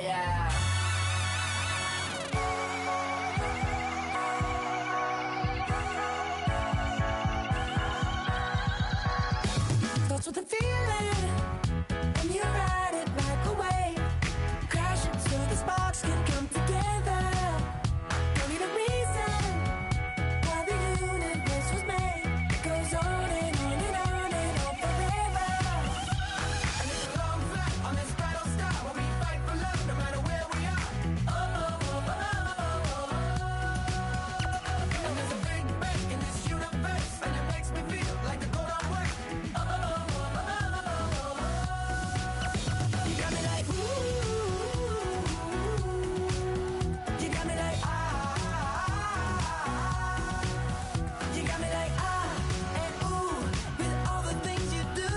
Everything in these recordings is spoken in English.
yeah. Starts with a feeling when you ride it like a wave, crashing so the sparks can come together. Don't need a reason why the universe was made. It goes on and on and on and on forever. And it's a long flight on this battle star where we fight for love no matter where we are. Oh, oh, oh, oh, oh. And there's a big bang in this universe, and it makes me feel like the gold I work. Oh, oh, oh, oh, oh. You got me like ooh. You got me like you got me like and ooh, with all the things you do.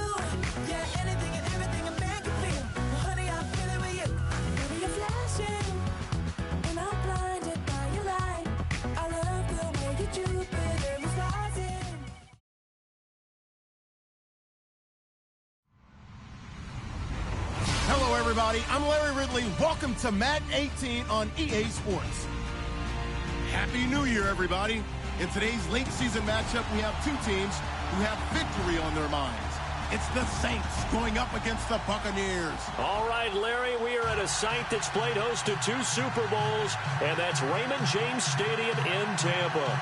Yeah, anything and everything a man can feel. Well, honey, I feel it with you. Baby, you're flashing, and I'm blinded by your light. I love the way you Jupiter is rising. Hello, everybody. I'm Larry Ridley. Welcome to Madden 18 on EA Sports. Happy New Year, everybody. In today's late season matchup, we have two teams who have victory on their minds. It's the Saints going up against the Buccaneers. All right, Larry, we are at a site that's played host to 2 Super Bowls, and that's Raymond James Stadium in Tampa.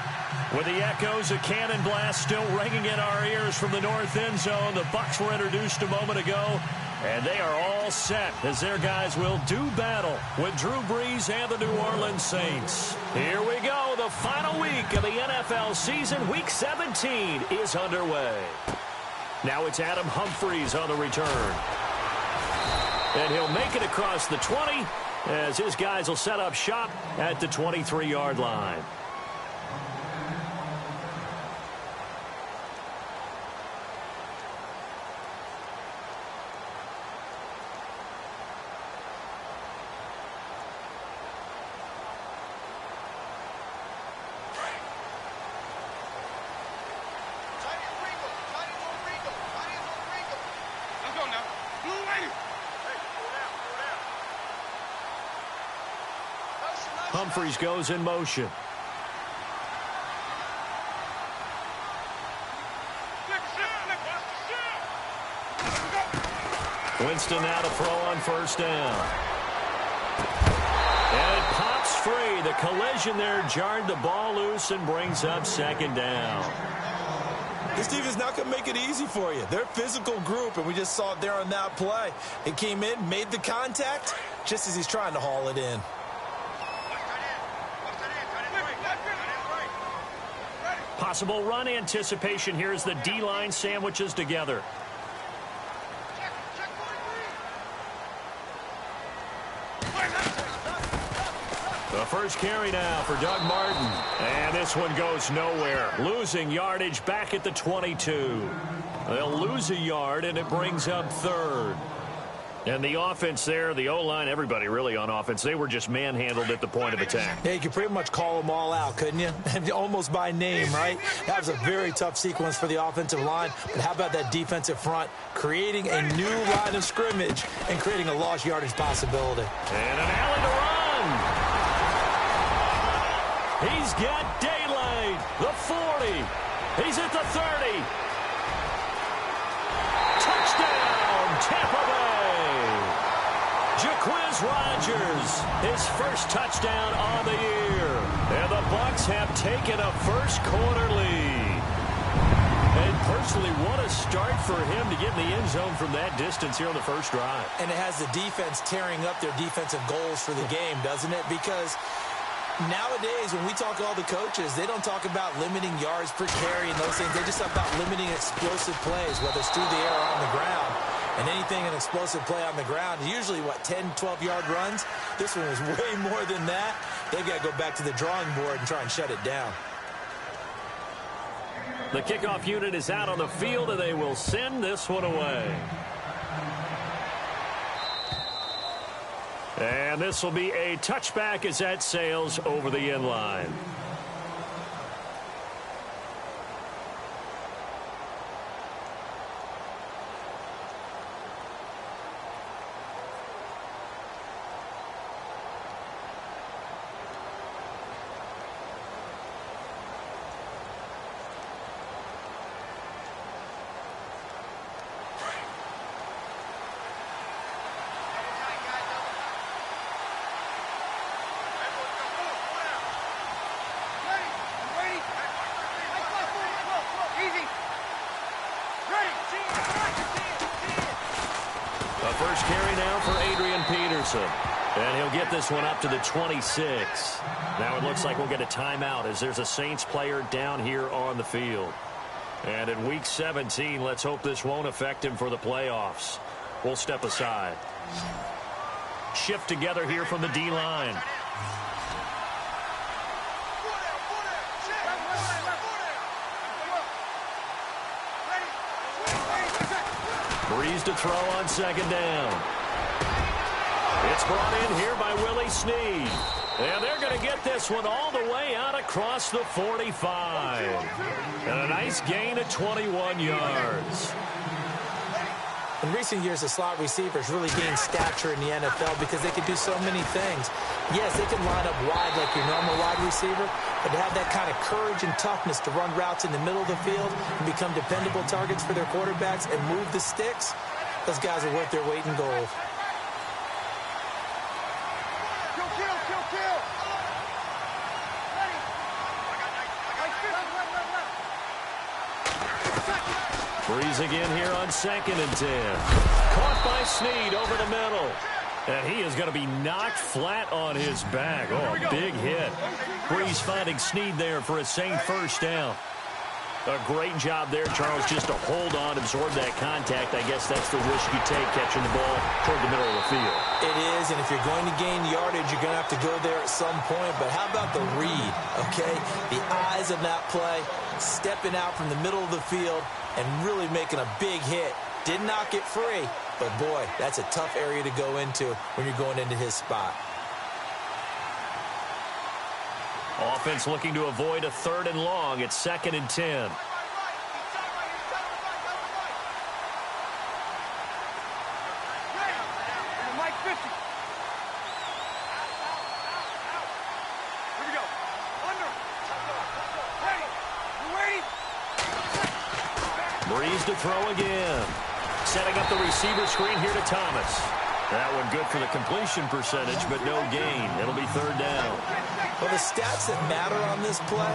With the echoes of cannon blast still ringing in our ears from the north end zone, the Bucs were introduced a moment ago, and they are all set as their guys will do battle with Drew Brees and the New Orleans Saints. Here we go. The final week of the NFL season, Week 17, is underway. Now it's Adam Humphries on the return. And he'll make it across the 20 as his guys will set up shop at the 23-yard line. Humphries goes in motion. Winston now to throw on first down. And it pops free. The collision there jarred the ball loose and brings up second down. This team is not going to make it easy for you. They're a physical group, and we just saw it there on that play. It came in, made the contact, just as he's trying to haul it in. Possible run anticipation here as the D-line sandwiches together. The first carry now for Doug Martin. And this one goes nowhere. Losing yardage back at the 22. They'll lose a yard, and it brings up third. And the offense there, the O-line, everybody really on offense, they were just manhandled at the point of attack. Yeah, you could pretty much call them all out, couldn't you? Almost by name, right? That was a very tough sequence for the offensive line. But how about that defensive front creating a new line of scrimmage and creating a lost yardage possibility? And an alley to run. He's got daylight. The 40. He's at the 30. Touchdown, Tampa Bay. Jaquiz Rodgers, his first touchdown on the year. And the Bucs have taken a first-quarter lead. And personally, what a start for him to get in the end zone from that distance here on the first drive. And it has the defense tearing up their defensive goals for the game, doesn't it? Because nowadays, when we talk to all the coaches, they don't talk about limiting yards per carry and those things. They just talk about limiting explosive plays, whether it's through the air or on the ground. And anything an explosive play on the ground is usually, 10, 12-yard runs. This one was way more than that. They've got to go back to the drawing board and try and shut it down. The kickoff unit is out on the field, and they will send this one away. And this will be a touchback as that sails over the end line. first carry now for Adrian Peterson. And he'll get this one up to the 26. Now it looks like we'll get a timeout as there's a Saints player down here on the field. And in Week 17, let's hope this won't affect him for the playoffs. We'll step aside. Shift together here from the D-line. Breeze to throw on second down. It's brought in here by Willie Snead. And they're going to get this one all the way out across the 45. And a nice gain of 21 yards. In recent years, the slot receivers really gained stature in the NFL because they could do so many things. Yes, they can line up wide like your normal wide receiver, but to have that kind of courage and toughness to run routes in the middle of the field and become dependable targets for their quarterbacks and move the sticks, those guys are worth their weight in gold. Breeze again here on 2nd and 10. Caught by Snead over the middle. And he is going to be knocked flat on his back. Oh, a big hit. Breeze finding Snead there for a Saint first down. A great job there, Charles, just to hold on, absorb that contact. I guess that's the risk you take catching the ball toward the middle of the field. It is, and if you're going to gain yardage, you're going to have to go there at some point. But how about the read, okay? The eyes of that play, stepping out from the middle of the field and really making a big hit. Did not get free, but boy, that's a tough area to go into when you're going into his spot. Offense looking to avoid a 3rd and long. It's 2nd and 10. Breeze to throw again. Setting up the receiver screen here to Thomas. That one good for the completion percentage, but no gain. It'll be 3rd down. Well, the stats that matter on this play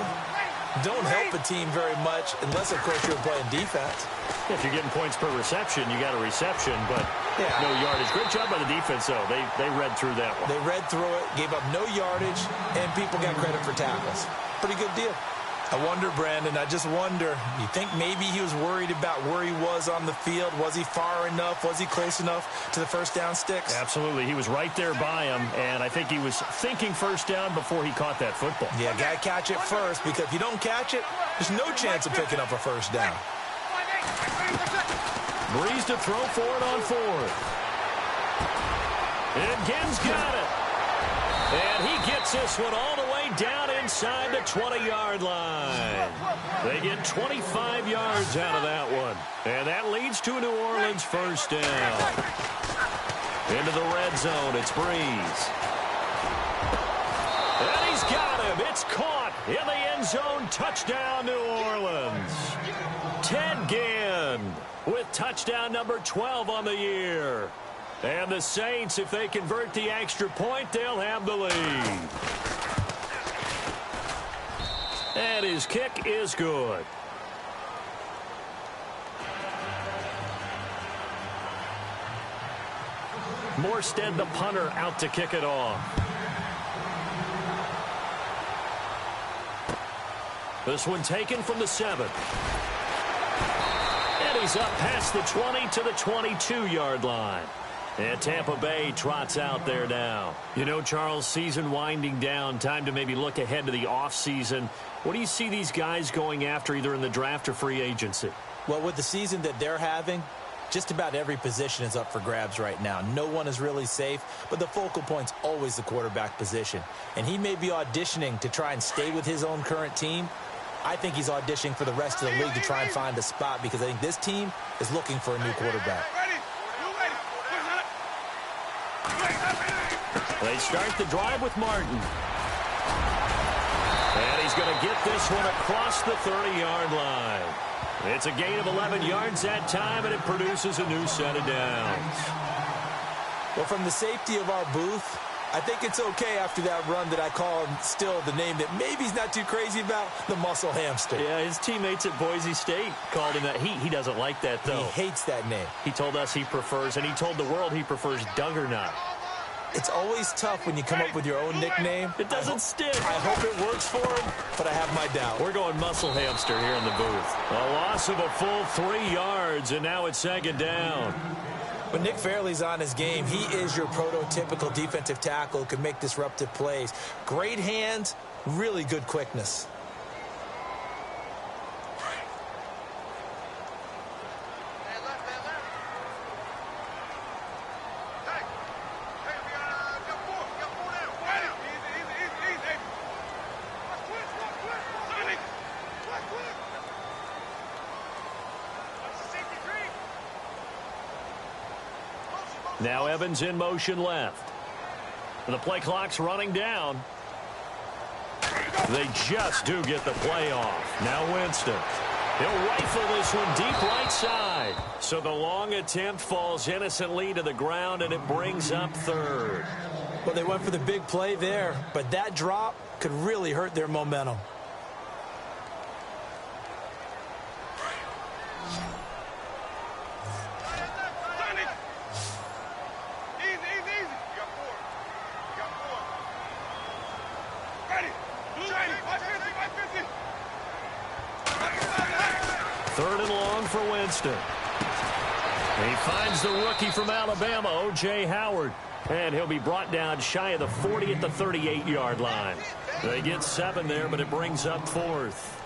don't help a team very much unless, of course, you're playing defense. If you're getting points per reception, you got a reception, but no yardage. Great job by the defense, though. They read through that one. They read through it, gave up no yardage, and people got credit for tackles. Pretty good deal. I wonder, Brandon, I just wonder, you think maybe he was worried about where he was on the field? Was he far enough? Was he close enough to the first down sticks? Absolutely. He was right there by him, and I think he was thinking first down before he caught that football. Yeah, got to catch it first, because if you don't catch it, there's no chance of picking up a first down. Breeze to throw for it on 4th. And Gibbs got it. And he gets this one all the way down inside the 20-yard line. They get 25 yards out of that one. And that leads to a New Orleans first down. Into the red zone, it's Breeze. And he's got him. It's caught in the end zone. Touchdown, New Orleans. Ted Ginn with touchdown number 12 on the year. And the Saints, if they convert the extra point, they'll have the lead. And his kick is good. Morstead, the punter, out to kick it off. This one taken from the 7. And he's up past the 20 to the 22-yard line. And Tampa Bay trots out there now. You know, Charles, season winding down, time to maybe look ahead to the offseason. What do you see these guys going after either in the draft or free agency? Well, with the season that they're having, just about every position is up for grabs right now. No one is really safe, but the focal point's always the quarterback position. And he may be auditioning to try and stay with his own current team. I think he's auditioning for the rest of the league to try and find a spot because I think this team is looking for a new quarterback. They start the drive with Martin. And he's going to get this one across the 30-yard line. It's a gain of 11 yards that time, and it produces a new set of downs. Well, from the safety of our booth, I think it's okay after that run that I call him still the name that maybe he's not too crazy about, the muscle hamster. Yeah, his teammates at Boise State called him that. He doesn't like that, though. He hates that name. He told us he prefers, and he told the world he prefers Duggernaut. It's always tough when you come up with your own nickname. It doesn't stick. I hope it works for him, but I have my doubt. We're going muscle hamster here in the booth. A loss of a full 3 yards, and now it's second down. When Nick Fairley's on his game, he is your prototypical defensive tackle who can make disruptive plays. Great hands, really good quickness. Now Evans in motion left. The play clock's running down. They just do get the play off. Now Winston. He'll rifle this one deep right side. So the long attempt falls innocently to the ground, and it brings up third. Well, they went for the big play there, but that drop could really hurt their momentum. Third and long for Winston. He finds the rookie from Alabama, O.J. Howard. And he'll be brought down shy of the 40 at the 38-yard line. They get 7 there, but it brings up fourth.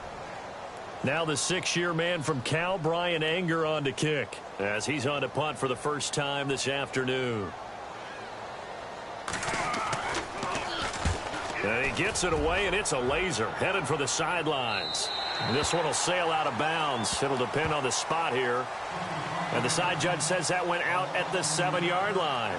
Now the 6-year man from Cal, Brian Anger, on to kick, as he's on to punt for the first time this afternoon. And he gets it away, and it's a laser headed for the sidelines. And this one will sail out of bounds. It'll depend on the spot here. And the side judge says that went out at the 7-yard line.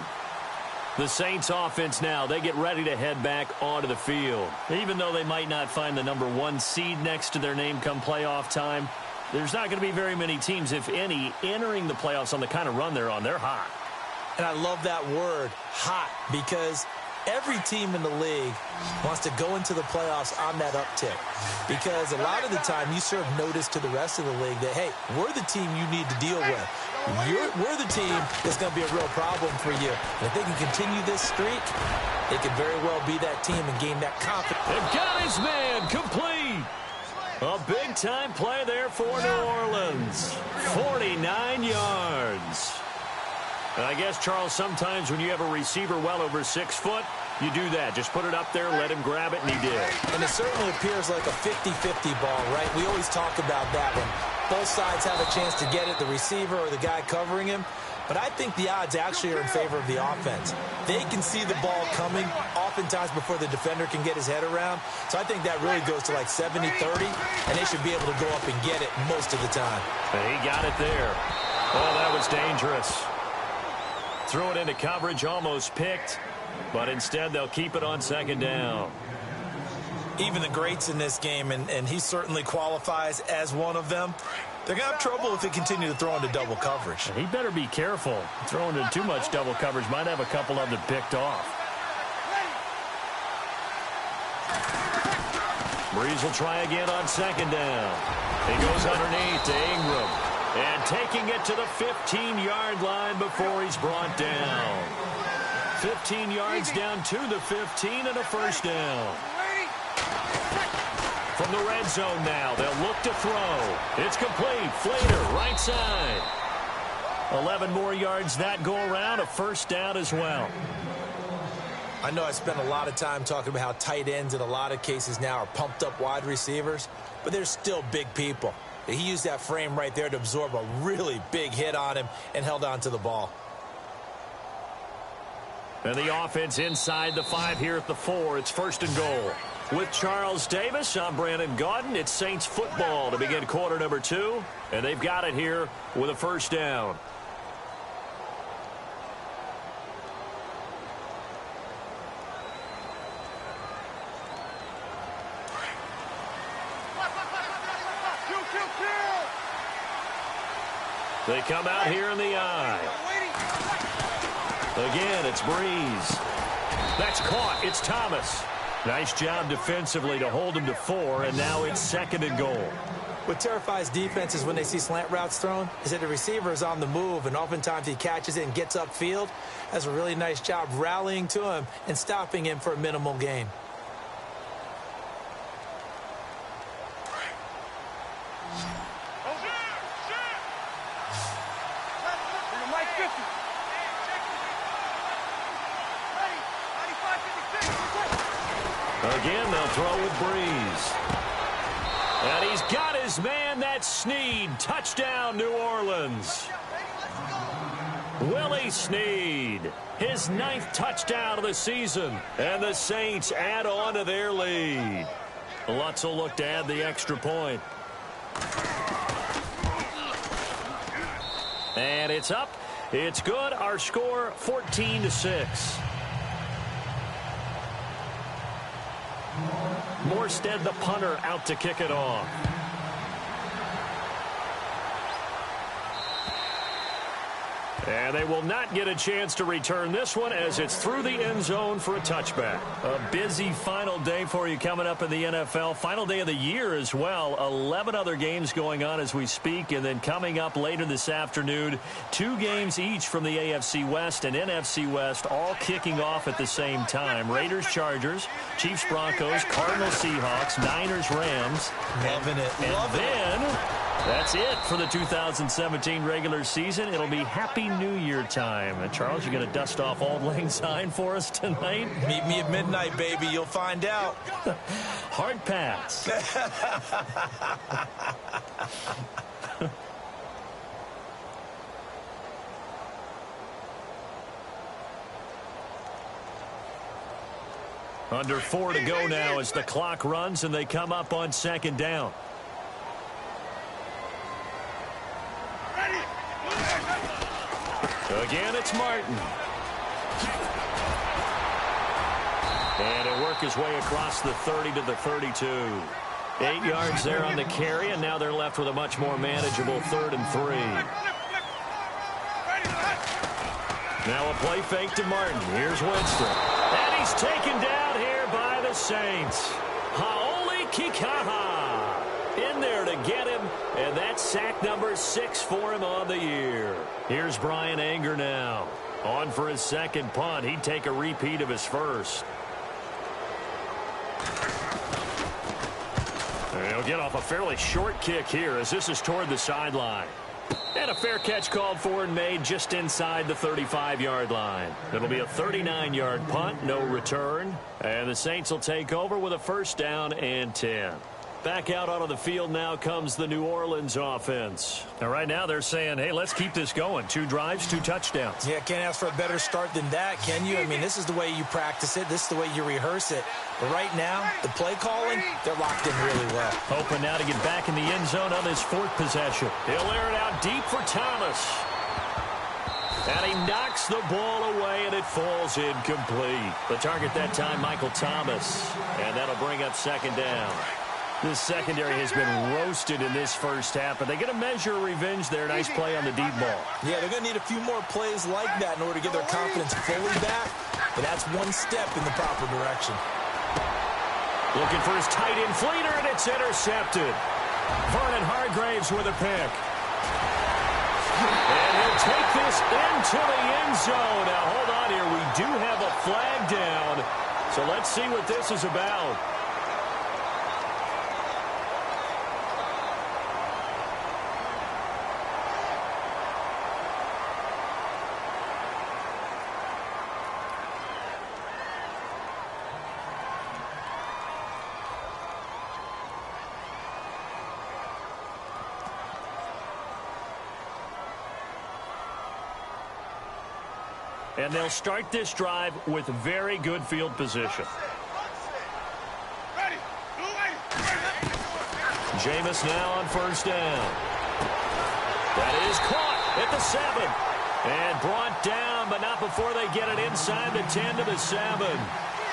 The Saints offense now, they get ready to head back onto the field. Even though they might not find the number 1 seed next to their name come playoff time, there's not going to be very many teams, if any, entering the playoffs on the kind of run they're on. They're hot. And I love that word, hot, because every team in the league wants to go into the playoffs on that uptick, because a lot of the time you serve notice to the rest of the league that, hey, we're the team you need to deal with. We're the team that's going to be a real problem for you. And if they can continue this streak, they could very well be that team and gain that confidence. They've got his man complete. A big-time play there for New Orleans. 49 yards. And I guess, Charles, sometimes when you have a receiver well over 6 foot, you do that. Just put it up there, let him grab it, and he did. And it certainly appears like a 50-50 ball, right? We always talk about that when both sides have a chance to get it, the receiver or the guy covering him. But I think the odds actually are in favor of the offense. They can see the ball coming oftentimes before the defender can get his head around. So I think that really goes to like 70-30, and they should be able to go up and get it most of the time. And he got it there. Oh, that was dangerous. Threw it into coverage, almost picked, but instead they'll keep it on second down. Even the greats in this game, and he certainly qualifies as one of them, they're going to have trouble if they continue to throw into double coverage. He better be careful. Throwing into too much double coverage might have a couple of them picked off. Breeze will try again on second down. He goes underneath to Ingram. And taking it to the 15-yard line before he's brought down. 15 yards down to the 15 and a first down. From the red zone now, they'll look to throw. It's complete. Flater, right side. 11 more yards that go around, a first down as well. I know I spent a lot of time talking about how tight ends in a lot of cases now are pumped up wide receivers, but they're still big people. He used that frame right there to absorb a really big hit on him and held on to the ball. And the offense inside the 5 here at the 4. It's first and goal. With Charles Davis, I'm Brandon Gaudin. It's Saints football to begin quarter number 2. And they've got it here with a first down. They come out here in the eye. Again, it's Breeze. That's caught. It's Thomas. Nice job defensively to hold him to 4, and now it's 2nd and goal. What terrifies defenses when they see slant routes thrown is that the receiver is on the move, and oftentimes he catches it and gets upfield. That's a really nice job rallying to him and stopping him for a minimal gain. Again, they'll throw with Breeze. And he's got his man. That's Snead. Touchdown, New Orleans. Willie Snead, his 9th touchdown of the season. And the Saints add on to their lead. Lutz will look to add the extra point. And it's up. It's good. Our score, 14-6. Morstead, the punter, out to kick it off. And they will not get a chance to return this one as it's through the end zone for a touchback. A busy final day for you coming up in the NFL. Final day of the year as well. 11 other games going on as we speak. And then coming up later this afternoon, 2 games each from the AFC West and NFC West, all kicking off at the same time. Raiders, Chargers, Chiefs, Broncos, Cardinals, Seahawks, Niners, Rams. Loving it. And then that's it for the 2017 regular season. It'll be Happy New Year time. And Charles, you going to dust off Auld Lang Syne for us tonight? Meet me at midnight, baby. You'll find out. Hard pass. Under 4 to go now as the clock runs and they come up on 2nd down. Again, it's Martin. And he'll work his way across the 30 to the 32. 8 yards there on the carry, and now they're left with a much more manageable 3rd and 3. Now a play fake to Martin. Here's Winston. And he's taken down here by the Saints. Haoli Kikaha in there to get him, and that's sack number 6 for him on the year. Here's Brian Anger now. On for his 2nd punt. He'd take a repeat of his first. And he'll get off a fairly short kick here as this is toward the sideline. And a fair catch called for and made just inside the 35-yard line. It'll be a 39-yard punt, no return. And the Saints will take over with a 1st down and 10. Back out onto the field now comes the New Orleans offense. Now, right now they're saying, hey, let's keep this going. 2 drives, 2 touchdowns. Yeah, can't ask for a better start than that, can you? I mean, this is the way you practice it. This is the way you rehearse it. But right now, the play calling, they're locked in really well. Hoping now to get back in the end zone on his 4th possession. He'll air it out deep for Thomas. And he knocks the ball away, and it falls incomplete. The target that time, Michael Thomas. And that'll bring up 2nd down. This secondary has been roasted in this first half, but they get a measure of revenge there. Nice play on the deep ball. Yeah, they're going to need a few more plays like that in order to get their confidence fully back. But that's one step in the proper direction. Looking for his tight end Fleeter, and it's intercepted. Vernon Hargraves with a pick. And he'll take this into the end zone. Now, hold on here. We do have a flag down. So let's see what this is about. And they'll start this drive with very good field position. Jameis now on 1st down. That is caught at the 7. And brought down, but not before they get it inside the 10 to the 7.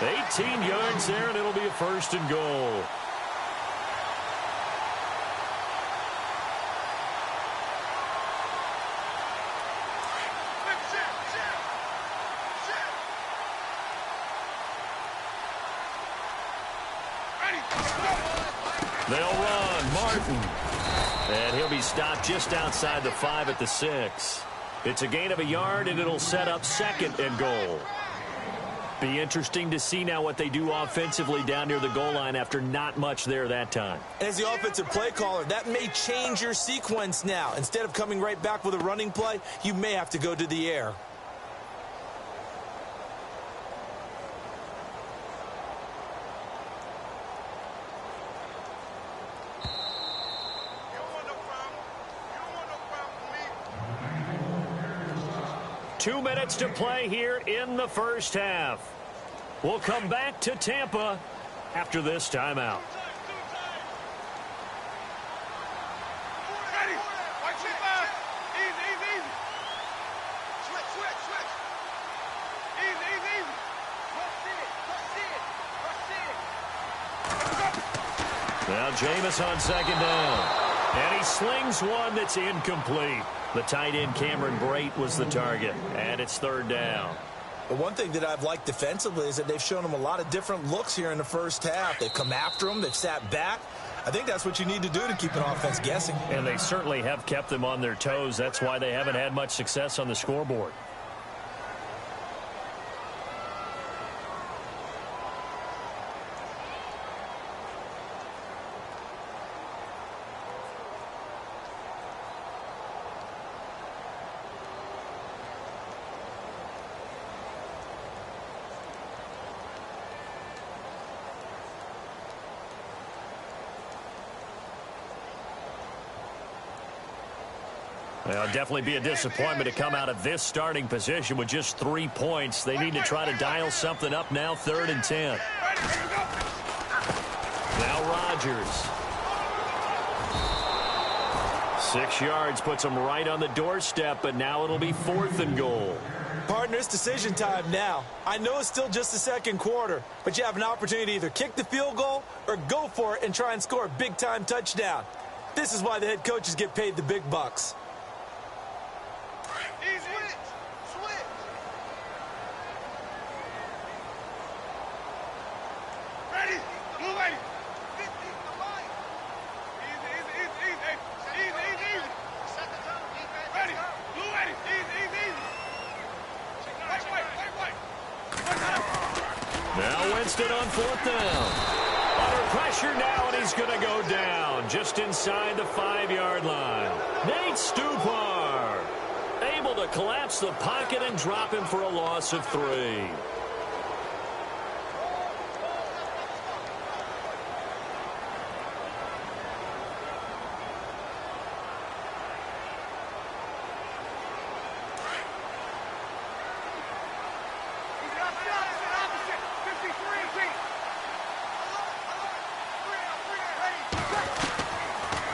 18 yards there, and it'll be a 1st and goal. They'll run. Martin. And he'll be stopped just outside the 5 at the 6. It's a gain of a yard, and it'll set up 2nd and goal. Be interesting to see now what they do offensively down near the goal line after not much there that time. As the offensive play caller, that may change your sequence now. Instead of coming right back with a running play, you may have to go to the air. Two minutes to play here in the first half. We'll come back to Tampa after this timeout. Now Jameis on 2nd down. And he slings one that's incomplete. The tight end Cameron Brate was the target. And it's 3rd down. But one thing that I've liked defensively is that they've shown him a lot of different looks here in the first half. They've come after him. They've sat back. I think that's what you need to do to keep an offense guessing. And they certainly have kept them on their toes. That's why they haven't had much success on the scoreboard. Well, it'll definitely be a disappointment to come out of this starting position with just 3 points. They need to try to dial something up now, 3rd and 10. Now Rodgers. 6 yards puts him right on the doorstep, but now it'll be 4th and goal. Partner, it's decision time now. I know it's still just the 2nd quarter, but you have an opportunity to either kick the field goal or go for it and try and score a big-time touchdown. This is why the head coaches get paid the big bucks. Now Winston on 4th down. Under pressure now, and he's going to go down just inside the 5-yard line. Nate Stupar able to collapse the pocket and drop him for a loss of 3.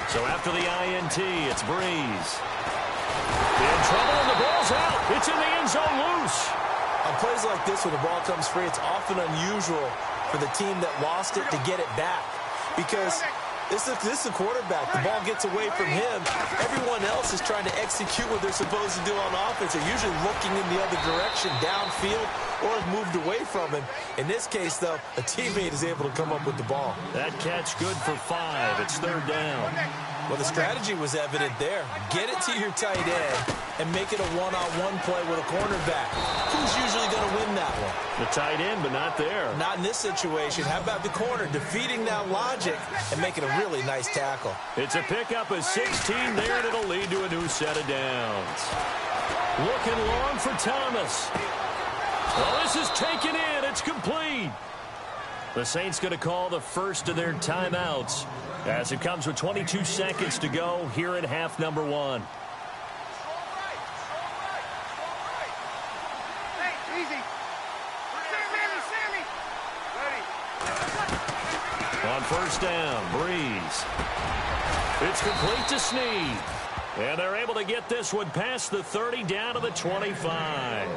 So after the INT, it's Breeze. In trouble, and the ball's out. It's in the end zone loose. On plays like this, when the ball comes free, it's often unusual for the team that lost it to get it back. Because this is the quarterback. The ball gets away from him. Everyone else is trying to execute what they're supposed to do on offense. They're usually looking in the other direction, downfield, or have moved away from him. In this case, though, a teammate is able to come up with the ball. That catch good for 5. It's 3rd down. Well, the strategy was evident there. Get it to your tight end and make it a one-on-one play with a cornerback. Who's usually going to win that one? The tight end, but not there. Not in this situation. How about the corner defeating that logic and making a really nice tackle? It's a pickup of 16 there, and it'll lead to a new set of downs. Looking long for Thomas. Well, this is taken in. It's complete. The Saints going to call the first of their timeouts as it comes with 22 seconds to go here in half number 1. On 1st down, Breeze. It's complete to Snead. And they're able to get this one past the 30 down to the 25.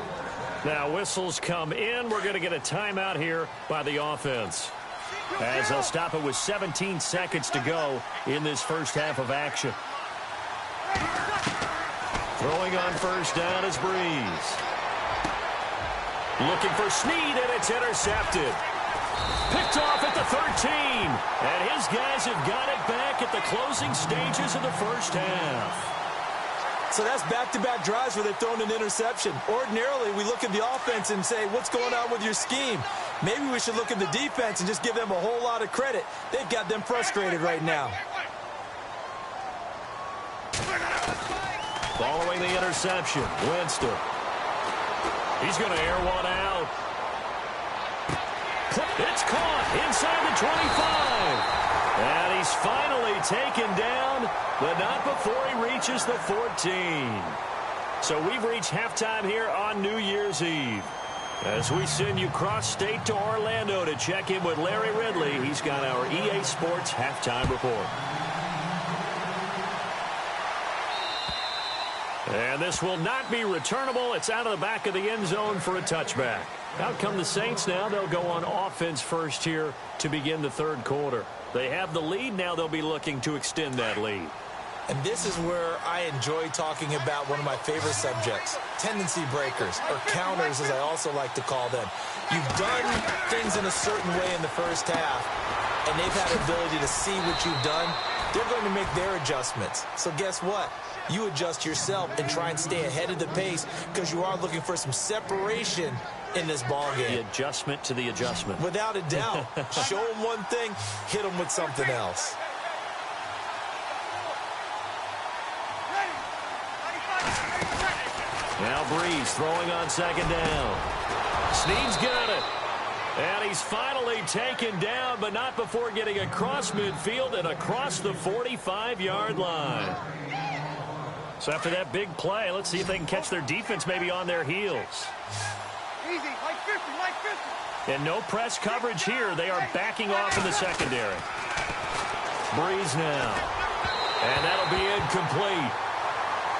Now whistles come in. We're going to get a timeout here by the offense, as they'll stop it with 17 seconds to go in this first half of action. Throwing on 1st down is Breeze. Looking for Snead, and it's intercepted. Picked off at the 13. And his guys have got it back at the closing stages of the first half. So that's back-to-back drives where they've thrown an interception. Ordinarily, we look at the offense and say, what's going on with your scheme? Maybe we should look at the defense and just give them a whole lot of credit. They've got them frustrated right now. Following the interception, Winston. He's going to air one out. It's caught inside the 25. And he's finally taken down, but not before he reaches the 14. So we've reached halftime here on New Year's Eve. As we send you cross-state to Orlando to check in with Larry Ridley, he's got our EA Sports halftime report. And this will not be returnable. It's out of the back of the end zone for a touchback. Out come the Saints now. They'll go on offense first here to begin the third quarter. They have the lead. Now they'll be looking to extend that lead. And this is where I enjoy talking about one of my favorite subjects, tendency breakers, or counters as I also like to call them. You've done things in a certain way in the first half, and they've had the ability to see what you've done. They're going to make their adjustments. So guess what? You adjust yourself and try and stay ahead of the pace because you are looking for some separation in this ball game. The adjustment to the adjustment. Without a doubt. Show them one thing, hit them with something else. Now Breeze throwing on second down. Snead's got it. And he's finally taken down, but not before getting across midfield and across the 45-yard line. So after that big play, let's see if they can catch their defense maybe on their heels. Easy, like 50. And no press coverage here. They are backing off in the secondary. Breeze now. And that'll be incomplete.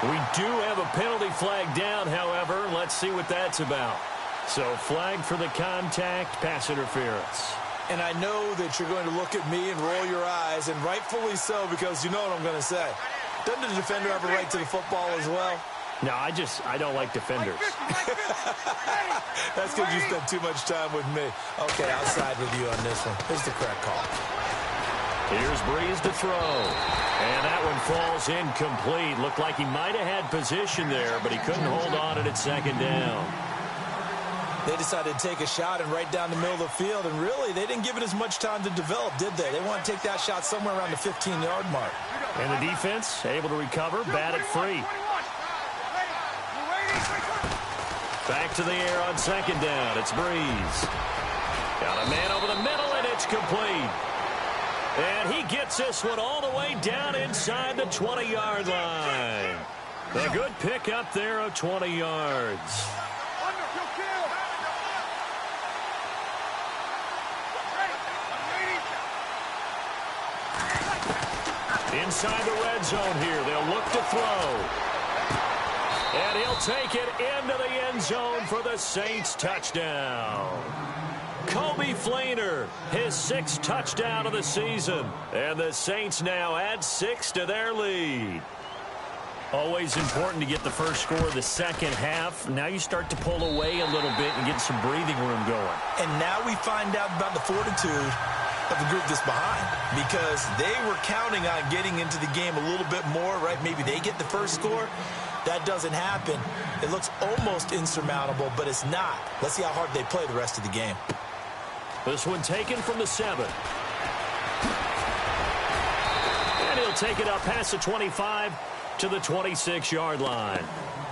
We do have a penalty flag down, however. Let's see what that's about. So flag for the contact, pass interference. And I know that you're going to look at me and roll your eyes, and rightfully so, because you know what I'm going to say. Doesn't the defender have a right to the football as well? No, I don't like defenders. That's because you spent too much time with me. Okay, I'll side with you on this one. Here's the correct call. Here's Breeze to throw. And that one falls incomplete. Looked like he might have had position there, but he couldn't hold on at second down. They decided to take a shot and right down the middle of the field, and really, they didn't give it as much time to develop, did they? They want to take that shot somewhere around the 15-yard mark. And the defense able to recover, bat it free. Back to the air on second down. It's Breeze. Got a man over the middle, and it's complete. And he gets this one all the way down inside the 20-yard line. A good pick up there of 20 yards. Inside the red zone here. They'll look to throw. And he'll take it into the end zone for the Saints touchdown. Kobe Flainer, his 6th touchdown of the season. And the Saints now add 6 to their lead. Always important to get the first score of the second half. Now you start to pull away a little bit and get some breathing room going. And now we find out about the fortitude of the group that's behind, because they were counting on getting into the game a little bit more, right? Maybe they get the first score. That doesn't happen. It looks almost insurmountable, but it's not. Let's see how hard they play the rest of the game. This one taken from the 7. And he'll take it up past the 25 to the 26-yard line.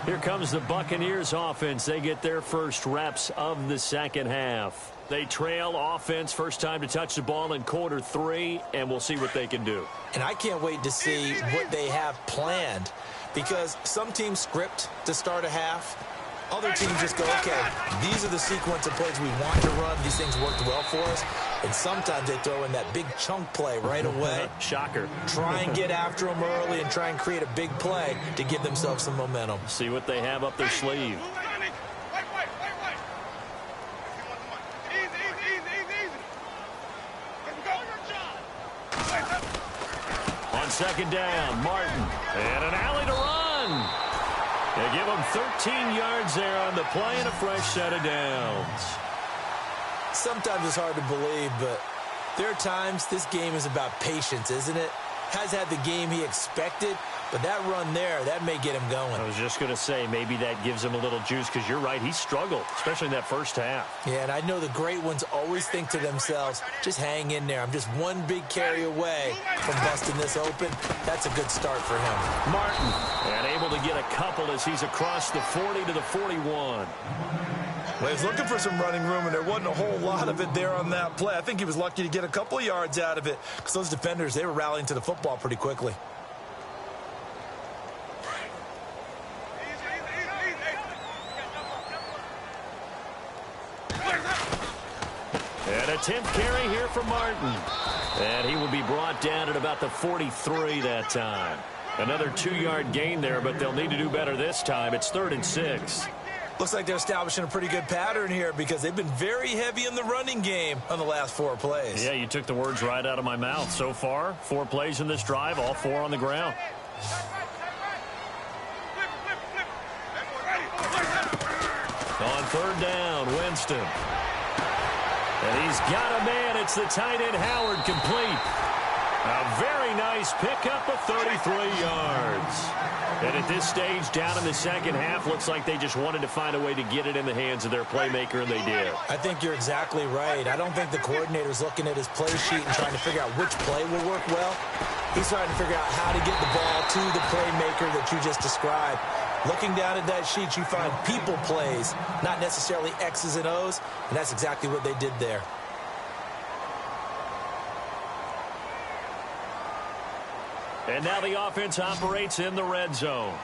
Here comes the Buccaneers offense. They get their first reps of the second half. They trail offense, first time to touch the ball in quarter 3, and we'll see what they can do. And I can't wait to see what they have planned, because some teams script to start a half. Other teams just go, okay, these are the sequence of plays we want to run. These things worked well for us. And sometimes they throw in that big chunk play right away. Shocker. Try and get after them early and try and create a big play to give themselves some momentum. See what they have up their sleeve. On second down, Martin. And an alley to run. They give him 13 yards there on the play and a fresh set of downs. Sometimes it's hard to believe, but there are times this game is about patience, isn't it? Has had the game he expected, but that run there, that may get him going. I was just going to say, maybe that gives him a little juice, because you're right, he struggled, especially in that first half. Yeah, and I know the great ones always think to themselves, just hang in there. I'm just one big carry away from busting this open. That's a good start for him. Martin, and able to get a couple as he's across the 40 to the 41. Well, he's looking for some running room, and there wasn't a whole lot of it there on that play. I think he was lucky to get a couple of yards out of it, because those defenders, they were rallying to the football pretty quickly. And a 10th carry here for Martin. And he will be brought down at about the 43 that time. Another 2-yard gain there, but they'll need to do better this time. It's 3rd and 6. Looks like they're establishing a pretty good pattern here, because they've been very heavy in the running game on the last 4 plays. Yeah, you took the words right out of my mouth. So far, 4 plays in this drive, all 4 on the ground. On 3rd down, Winston. And he's got a man. It's the tight end, Howard, complete. A very nice pickup of 33 yards. And at this stage, down in the second half, looks like they just wanted to find a way to get it in the hands of their playmaker, and they did. I think you're exactly right. I don't think the coordinator's looking at his play sheet and trying to figure out which play will work well. He's trying to figure out how to get the ball to the playmaker that you just described. Looking down at that sheet, you find people plays, not necessarily X's and O's, and that's exactly what they did there. And now the offense operates in the red zone.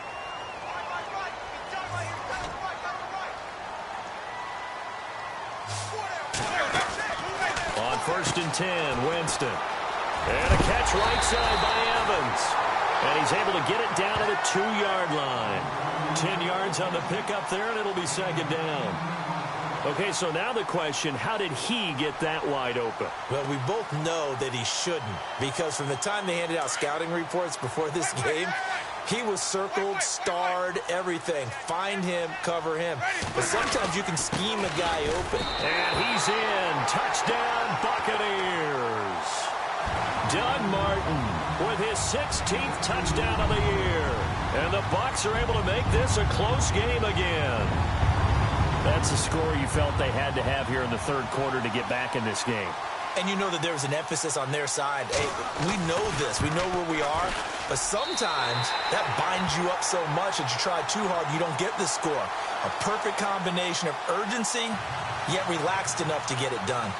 On 1st and 10, Winston. And a catch right side by Evans. And he's able to get it down to the 2-yard line. 10 yards on the pickup there, and it'll be 2nd down. Okay, so now the question, how did he get that wide open? Well, we both know that he shouldn't, because from the time they handed out scouting reports before this game, he was circled, starred, everything. Find him, cover him. But sometimes you can scheme a guy open. And he's in. Touchdown, Buccaneers. Doug Martin with his 16th touchdown of the year. And the Bucs are able to make this a close game again. That's the score you felt they had to have here in the 3rd quarter to get back in this game. And you know that there was an emphasis on their side. Hey, we know this. We know where we are. But sometimes that binds you up so much that you try too hard, you don't get the score. A perfect combination of urgency, yet relaxed enough to get it done.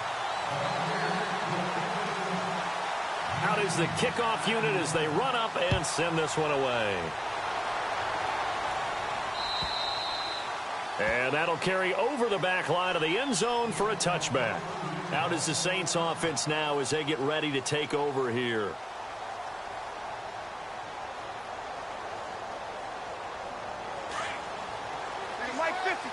Out is the kickoff unit as they run up and send this one away. And that'll carry over the back line of the end zone for a touchback. Out is the Saints offense now as they get ready to take over here. Mike 50.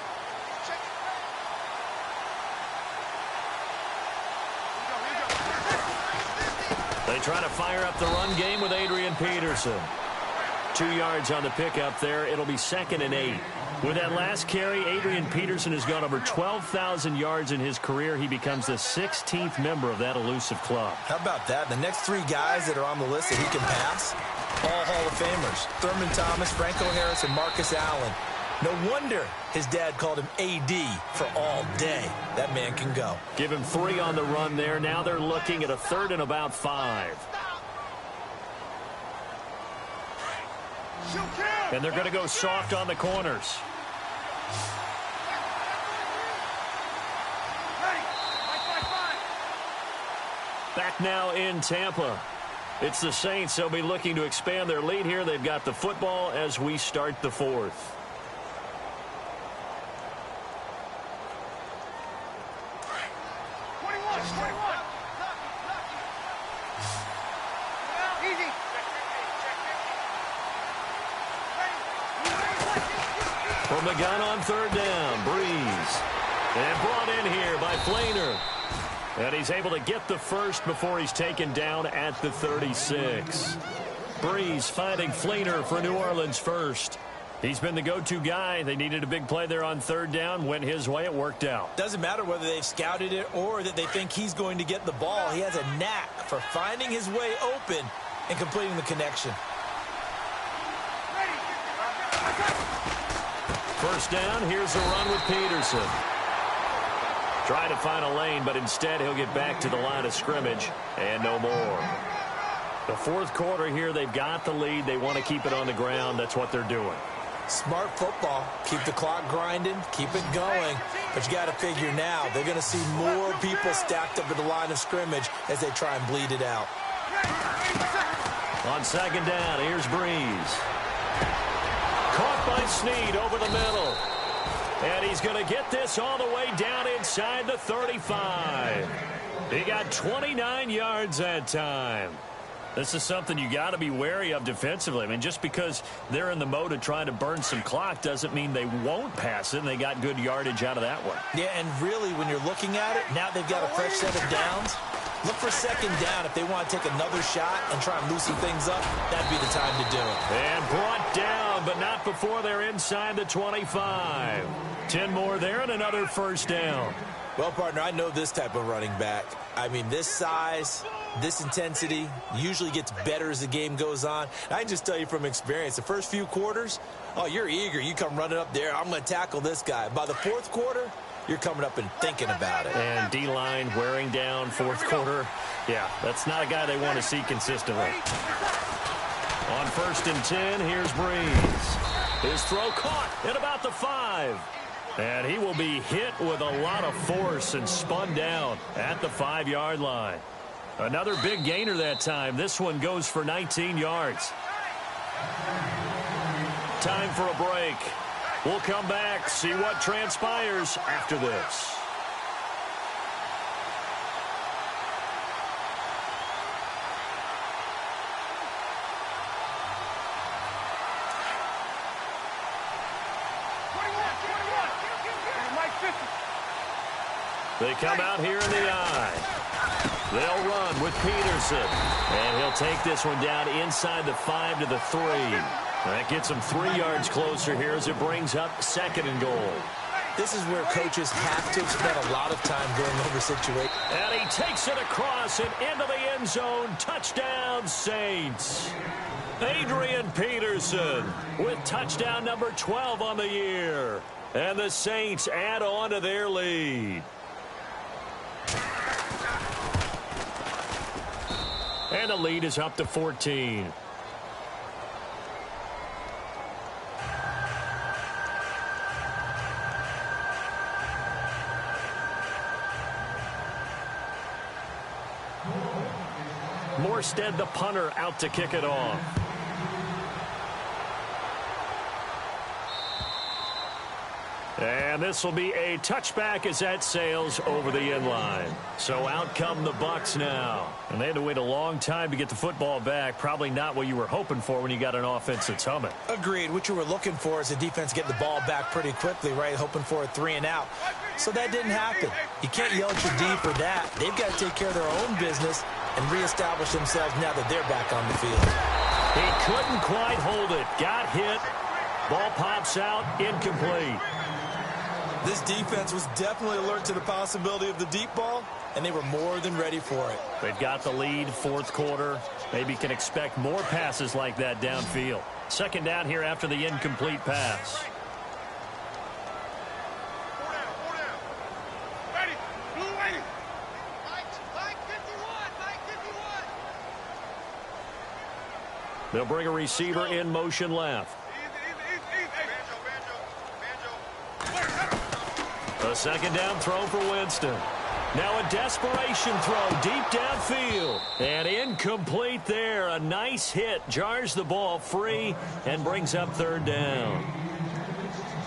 They try to fire up the run game with Adrian Peterson. 2 yards on the pickup there. It'll be 2nd and 8. With that last carry, Adrian Peterson has gone over 12,000 yards in his career. He becomes the 16th member of that elusive club. How about that? The next 3 guys that are on the list that he can pass, all Hall of Famers. Thurman Thomas, Franco Harris, and Marcus Allen. No wonder his dad called him AD for all day. That man can go. Give him 3 on the run there. Now they're looking at a 3rd and about 5. And they're going to go soft on the corners. Back now in Tampa. It's the Saints. They'll be looking to expand their lead here. They've got the football as we start the 4th. From the gun on 3rd down, Breeze. And brought in here by Flainer. And he's able to get the first before he's taken down at the 36. Breeze finding Flainer for New Orleans first. He's been the go-to guy. They needed a big play there on third down. Went his way. It worked out. Doesn't matter whether they've scouted it or that they think he's going to get the ball. He has a knack for finding his way open and completing the connection. First down. Here's a run with Peterson. Trying to find a lane, but instead he'll get back to the line of scrimmage and no more. The fourth quarter here, they've got the lead. They want to keep it on the ground. That's what they're doing. Smart football. Keep the clock grinding. Keep it going. But you got to figure now, they're going to see more people stacked up at the line of scrimmage as they try and bleed it out. On second down, here's Breeze. Caught by Snead over the middle. And he's going to get this all the way down inside the 35. He got 29 yards that time. This is something you got to be wary of defensively. I mean, just because they're in the mode of trying to burn some clock doesn't mean they won't pass it, and they got good yardage out of that one. Yeah, and really, when you're looking at it, now they've got a fresh set of downs. Look for second down if they want to take another shot and try and loosen things up. That'd be the time to do it. And brought down, but not before they're inside the 25. 10 more there and another first down. Well, partner, I know this type of running back. I mean, this size, this intensity usually gets better as the game goes on. And I can just tell you from experience, the first few quarters, oh, you're eager. You come running up there, I'm going to tackle this guy. By the fourth quarter, you're coming up and thinking about it. And D-line wearing down fourth quarter. Yeah, that's not a guy they want to see consistently. On first and 10, here's Breeze. His throw caught at about the 5. And he will be hit with a lot of force and spun down at the 5-yard line. Another big gainer that time. This one goes for 19 yards. Time for a break. We'll come back, see what transpires after this. They come out here in the eye. They'll run with Peterson. And he'll take this one down inside the 5 to the 3. That gets him 3 yards closer here as it brings up second and goal. This is where coaches have to spend a lot of time going over situations. And he takes it across and into the end zone. Touchdown, Saints. Adrian Peterson with touchdown number 12 on the year. And the Saints add on to their lead. And the lead is up to 14. Morstead, the punter, out to kick it off. And this will be a touchback as that sails over the end line. So out come the Bucs now. And they had to wait a long time to get the football back. Probably not what you were hoping for when you got an offense that's humming. Agreed. What you were looking for is a defense getting the ball back pretty quickly, right? Hoping for a 3 and out. So that didn't happen. You can't yell at your D for that. They've got to take care of their own business and reestablish themselves now that they're back on the field. He couldn't quite hold it. Got hit. Ball pops out. Incomplete. This defense was definitely alert to the possibility of the deep ball, and they were more than ready for it. They've got the lead, fourth quarter. Maybe can expect more passes like that downfield. Second down here after the incomplete pass. Ready. Blue waiting. Mike 51. They'll bring a receiver in motion left. A second down throw for Winston. Now a desperation throw deep downfield. And incomplete there. A nice hit. Jars the ball free and brings up third down.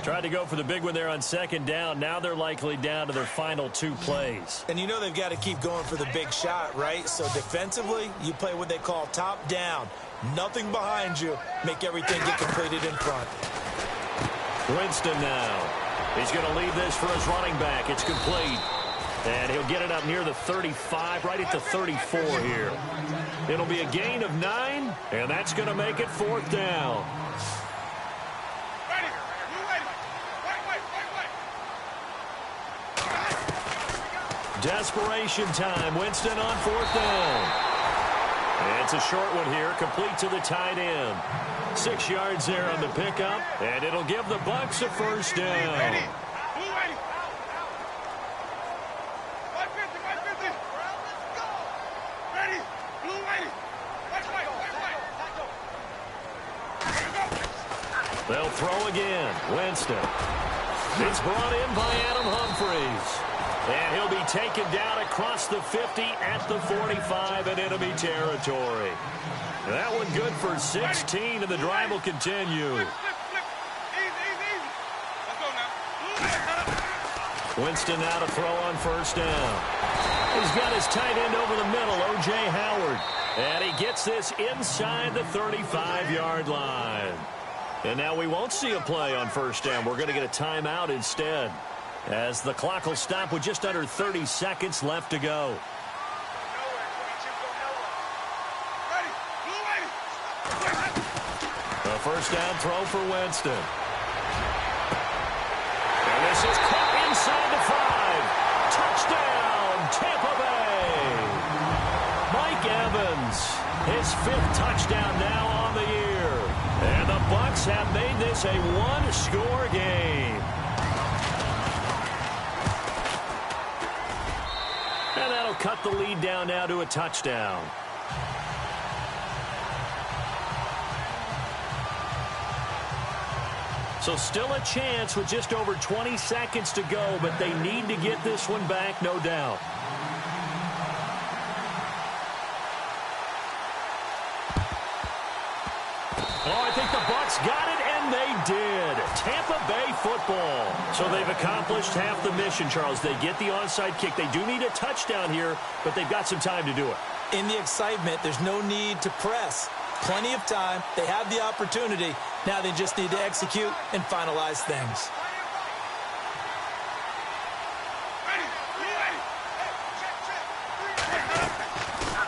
Tried to go for the big one there on second down. Now they're likely down to their final 2 plays. And you know they've got to keep going for the big shot, right? So defensively, you play what they call top down. Nothing behind you. Make everything get completed in front. Winston now. He's going to leave this for his running back. It's complete. And he'll get it up near the 35, right at the 34 here. It'll be a gain of 9, and that's going to make it fourth down. Desperation time. Winston on 4th down. It's a short one here, complete to the tight end. 6 yards there on the pickup, and it'll give the Bucs a first down. Ready. Blue ready. 550, 550. Ready. Blue ready. White. They'll throw again. Winston. It's brought in by Adam Humphries. And he'll be taken down across the 50 at the 45 in enemy territory. That one good for 16, and the drive will continue. Flip. Easy. Let's go now. Winston now to throw on 1st down. He's got his tight end over the middle, O.J. Howard. And he gets this inside the 35-yard line. And now we won't see a play on 1st down. We're going to get a timeout instead, as the clock will stop with just under 30 seconds left to go. A 1st down throw for Winston. And this is caught inside the 5. Touchdown, Tampa Bay. Mike Evans, his 5th touchdown now on the year. And the Bucs have made this a one-score game. And that'll cut the lead down now to a touchdown. So still a chance with just over 20 seconds to go, but they need to get this one back, no doubt. Oh, I think the Bucs got it, and they did. Tampa Bay football. So they've accomplished half the mission, Charles. They get the onside kick. They do need a touchdown here, but they've got some time to do it. In the excitement, there's no need to press. Plenty of time. They have the opportunity. Now they just need to execute and finalize things.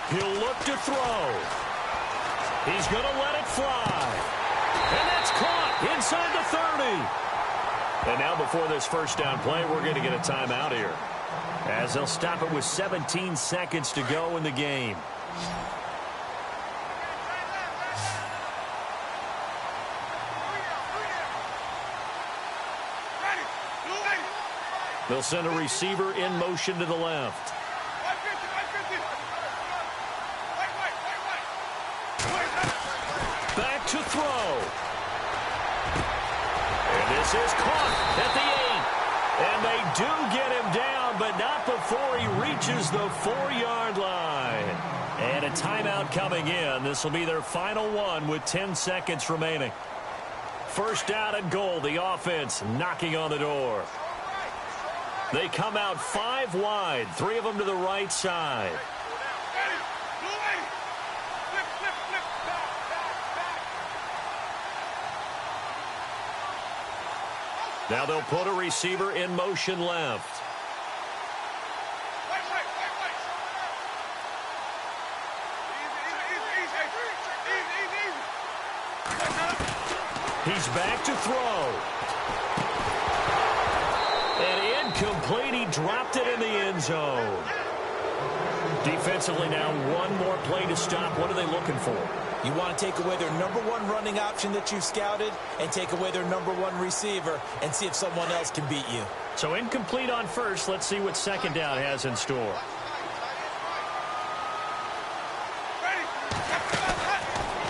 He'll look to throw. He's going to let it fly. And that's caught inside the 30. And now before this 1st down play, we're going to get a timeout here, as they'll stop it with 17 seconds to go in the game. They'll send a receiver in motion to the left. Back to throw. And this is caught at the 8. And they do get him down, but not before he reaches the 4-yard line. And a timeout coming in. This will be their final one with 10 seconds remaining. 1st down and goal. The offense knocking on the door. They come out 5 wide, 3 of them to the right side. Now they'll put a receiver in motion left. He's back to throw. And incomplete. He dropped it in the end zone. Defensively now, one more play to stop. What are they looking for? You want to take away their #1 running option that you've scouted and take away their #1 receiver and see if someone else can beat you. So incomplete on 1st. Let's see what 2nd down has in store.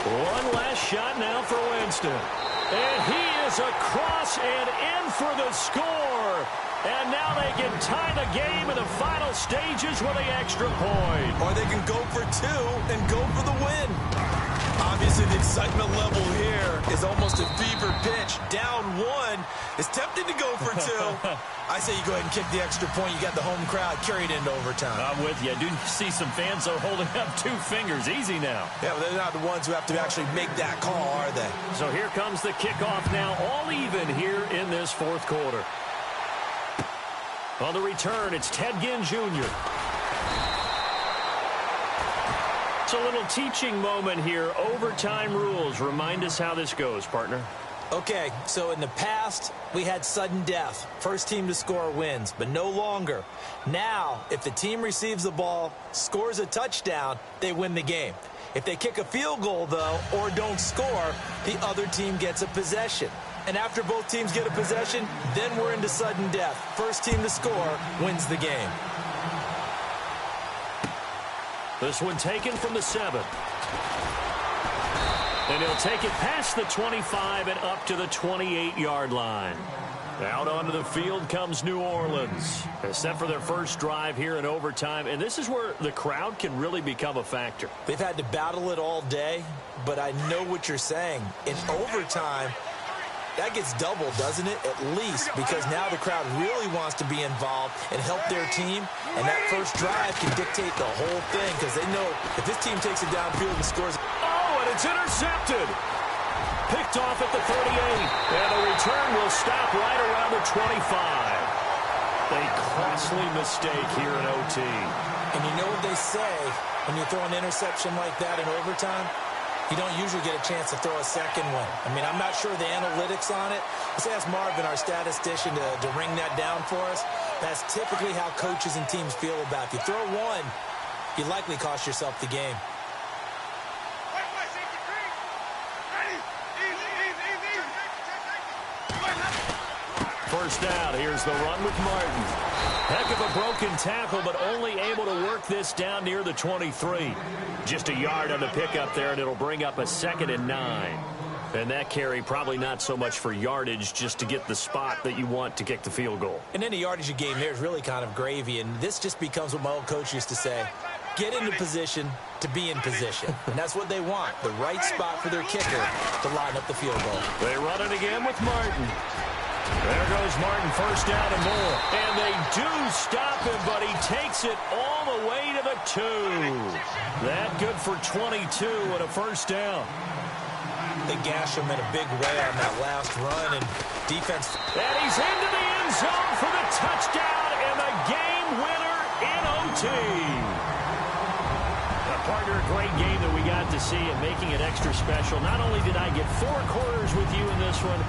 One last shot now for Winston. And he is across and in for the score. And now they can tie the game in the final stages with an extra point. Or they can go for 2 and go for the win. Obviously, the excitement level here is almost a fever pitch. Down 1. It's tempting to go for 2. I say you go ahead and kick the extra point. You got the home crowd carried into overtime. I'm with you. I do see some fans are holding up 2 fingers. Easy now. Yeah, but they're not the ones who have to actually make that call, are they? So here comes the kickoff now, all even here in this 4th quarter. On the return, it's Ted Ginn Jr. It's a little teaching moment here. Overtime rules. Remind us how this goes, partner. Okay, so in the past, we had sudden death. First team to score wins, but no longer. Now, if the team receives the ball, scores a touchdown, they win the game. If they kick a field goal, though, or don't score, the other team gets a possession. And after both teams get a possession, then we're into sudden death. First team to score wins the game. This one taken from the 7. And he'll take it past the 25 and up to the 28-yard line. Out onto the field comes New Orleans. Set for their first drive here in overtime. And this is where the crowd can really become a factor. They've had to battle it all day, but I know what you're saying. In overtime, that gets doubled, doesn't it? At least, because now the crowd really wants to be involved and help their team. And that first drive can dictate the whole thing because they know if this team takes it downfield and scores. And it's intercepted. Picked off at the 38. And the return will stop right around the 25. A costly mistake here in OT. And you know what they say when you throw an interception like that in overtime? You don't usually get a chance to throw a second one. I mean, I'm not sure the analytics on it. Let's ask Marvin, our statistician, to ring that down for us. That's typically how coaches and teams feel about it. If you throw one, you likely cost yourself the game. First down, here's the run with Martin. Heck of a broken tackle, but only able to work this down near the 23. Just a yard on the pickup there, and it'll bring up a 2nd and 9. And that carry probably not so much for yardage, just to get the spot that you want to kick the field goal. And any yardage you gain there is really kind of gravy, and this just becomes what my old coach used to say. Get into position to be in position. And that's what they want, the right spot for their kicker to line up the field goal. They run it again with Martin. There goes Martin, first down and more. And they do stop him, but he takes it all the way to the 2. That good for 22 and a first down. They gash him in a big way on that last run, and defense. And he's into the end zone for the touchdown and the game winner in OT. Partner, a great game that we got to see and making it extra special. Not only did I get 4 quarters with you in this one,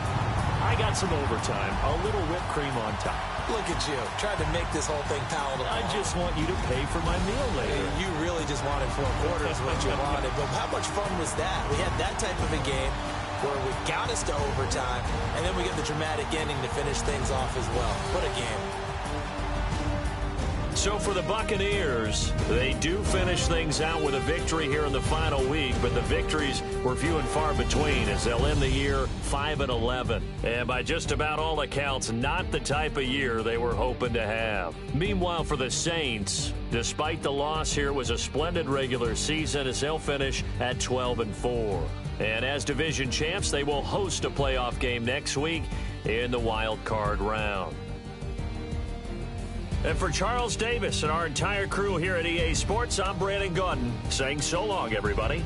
I got some overtime, a little whipped cream on top. Look at you, trying to make this whole thing palatable. I just want you to pay for my meal later. You really just wanted 4 quarters, what you wanted. But how much fun was that? We had that type of a game where we got us to overtime, and then we get the dramatic ending to finish things off as well. What a game. So for the Buccaneers, they do finish things out with a victory here in the final week, but the victories were few and far between as they'll end the year 5-11. And by just about all accounts, not the type of year they were hoping to have. Meanwhile, for the Saints, despite the loss here, it was a splendid regular season as they'll finish at 12-4. And as division champs, they will host a playoff game next week in the wild card round. And for Charles Davis and our entire crew here at EA Sports, I'm Brandon Gaudin saying so long, everybody.